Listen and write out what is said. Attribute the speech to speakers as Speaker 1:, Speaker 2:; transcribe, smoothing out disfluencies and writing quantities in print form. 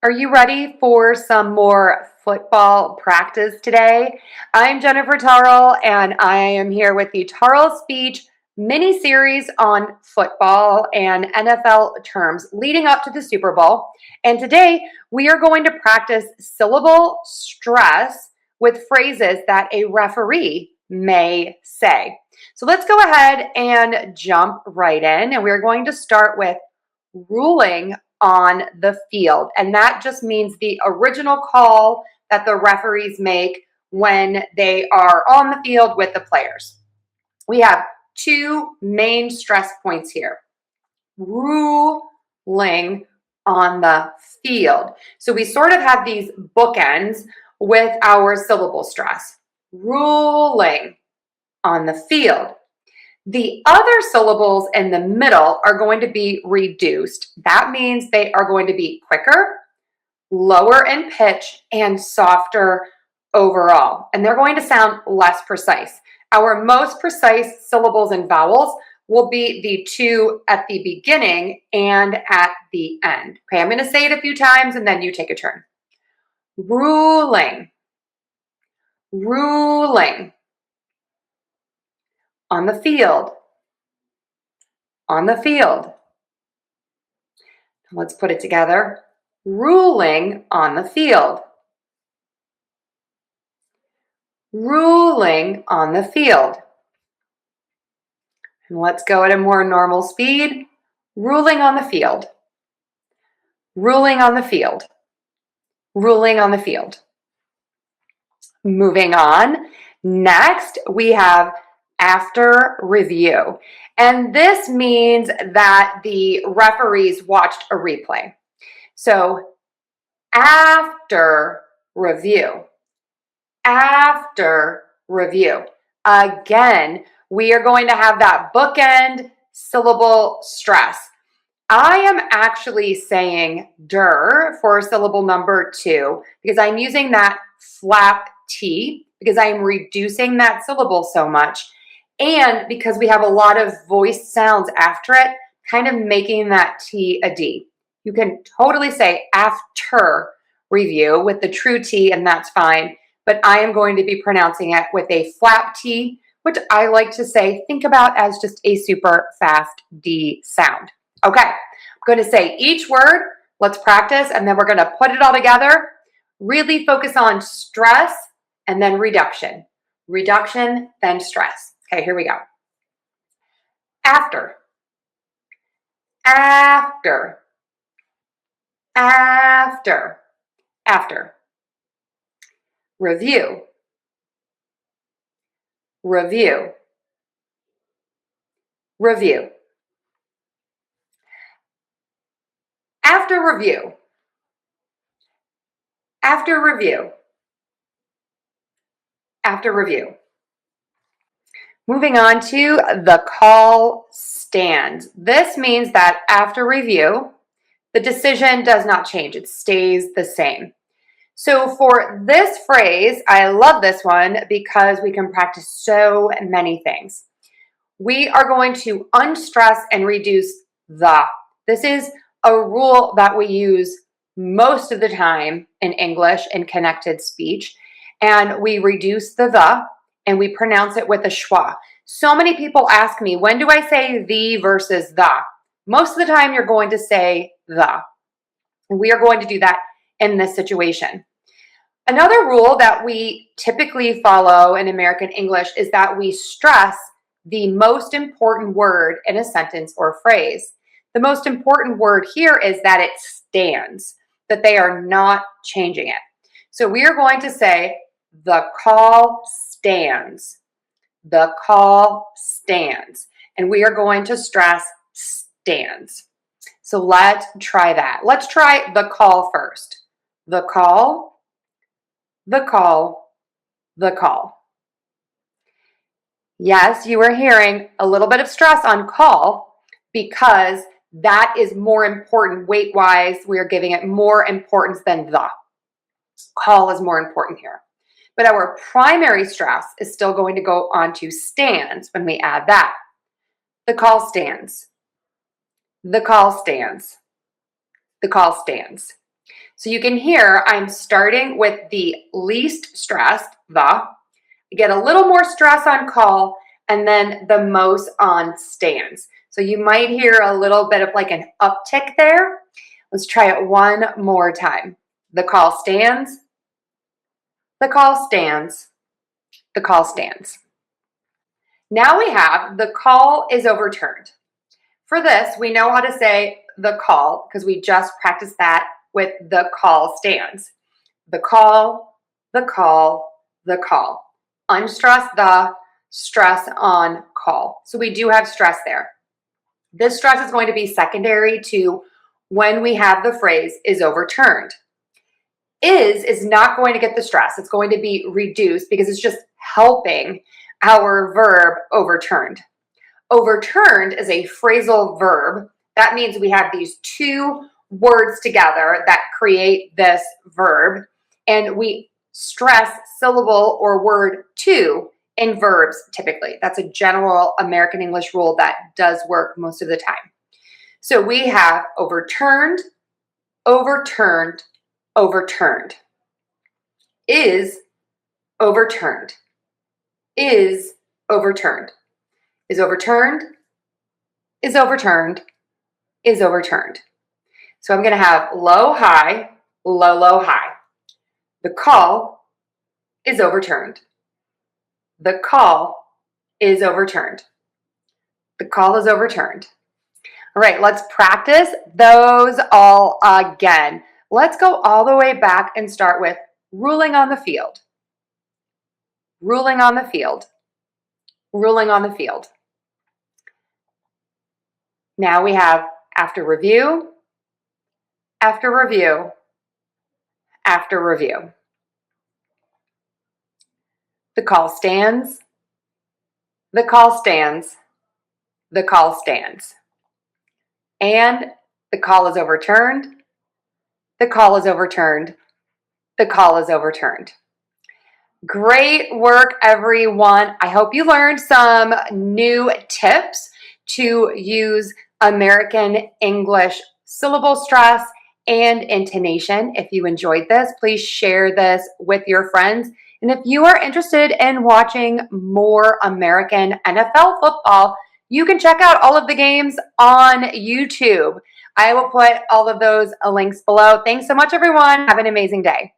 Speaker 1: Are you ready for some more football practice today? I'm Jennifer Tarle, and I am here with the Tarle Speech mini series on football and NFL terms leading up to the Super Bowl. And today we are going to practice syllable stress with phrases that a referee may say. So let's go ahead and jump right in. And we're going to start with ruling on the field. And that just means the original call that the referees make when they are on the field with the players. We have two main stress points here. Ruling on the field. So we sort of have these bookends with our syllable stress. Ruling on the field. The other syllables in the middle are going to be reduced. That means they are going to be quicker, lower in pitch, and softer overall. And they're going to sound less precise. Our most precise syllables and vowels will be the two at the beginning and at the end. Okay, I'm going to say it a few times and then you take a turn. Ruling, ruling. On the field, on the field. Let's put it together. Ruling on the field. Ruling on the field. And let's go at a more normal speed. Ruling on the field. Ruling on the field. Ruling on the field. Moving on. Next, we have after review. And this means that the referees watched a replay. So after review, after review. Again, we are going to have that bookend syllable stress. I am actually saying der for syllable number 2 because I'm using that flap T because I am reducing that syllable so much. And because we have a lot of voiced sounds after it, kind of making that T a D. You can totally say after review with the true T, and that's fine. But I am going to be pronouncing it with a flap T, which I like to say, think about as just a super fast D sound. Okay, I'm going to say each word. Let's practice, and then we're going to put it all together. Really focus on stress and then reduction. Reduction, then stress. Okay, here we go. After, after, after, after. Review, review, review. After review, after review, after review. Moving on to the call stands. This means that after review, the decision does not change. It stays the same. So for this phrase, I love this one because we can practice so many things. We are going to unstress and reduce the. This is a rule that we use most of the time in English and connected speech. And we reduce the and we pronounce it with a schwa. So many people ask me, when do I say the versus the? Most of the time you're going to say the. We are going to do that in this situation. Another rule that we typically follow in American English is that we stress the most important word in a sentence or phrase. The most important word here is that it stands, that they are not changing it. So we are going to say, the call stands. The call stands. And we are going to stress stands. So let's try that. Let's try the call first. The call, the call, the call. Yes, you are hearing a little bit of stress on call because that is more important weight-wise. We are giving it more importance than the. Call is more important here. But our primary stress is still going to go on to stands when we add that. The call stands. The call stands. The call stands. So you can hear I'm starting with the least stressed, the. I get a little more stress on call, and then the most on stands. So you might hear a little bit of like an uptick there. Let's try it one more time. The call stands, the call stands, the call stands. Now we have the call is overturned. For this, we know how to say the call because we just practiced that with the call stands. The call, the call, the call. Unstress the, stress on call. So we do have stress there. This stress is going to be secondary to when we have the phrase is overturned. Is not going to get the stress. It's going to be reduced because it's just helping our verb overturned. Overturned is a phrasal verb. That means we have these two words together that create this verb, and we stress syllable or word to in verbs typically. That's a general American English rule that does work most of the time. So we have overturned, overturned, overturned. Is overturned. Is overturned. Is overturned, is overturned, is overturned. So I'm going to have low, high, low, low, high. The call is overturned. The call is overturned. The call is overturned. All right, let's practice those all again. Let's go all the way back and start with ruling on the field. Ruling on the field. Ruling on the field. Now we have after review, after review, after review. The call stands, the call stands, the call stands. And the call is overturned, the call is overturned, the call is overturned. Great work, everyone. I hope you learned some new tips to use American English syllable stress and intonation. If you enjoyed this, please share this with your friends. And if you are interested in watching more American NFL football, you can check out all of the games on YouTube. I will put all of those links below. Thanks so much, everyone. Have an amazing day.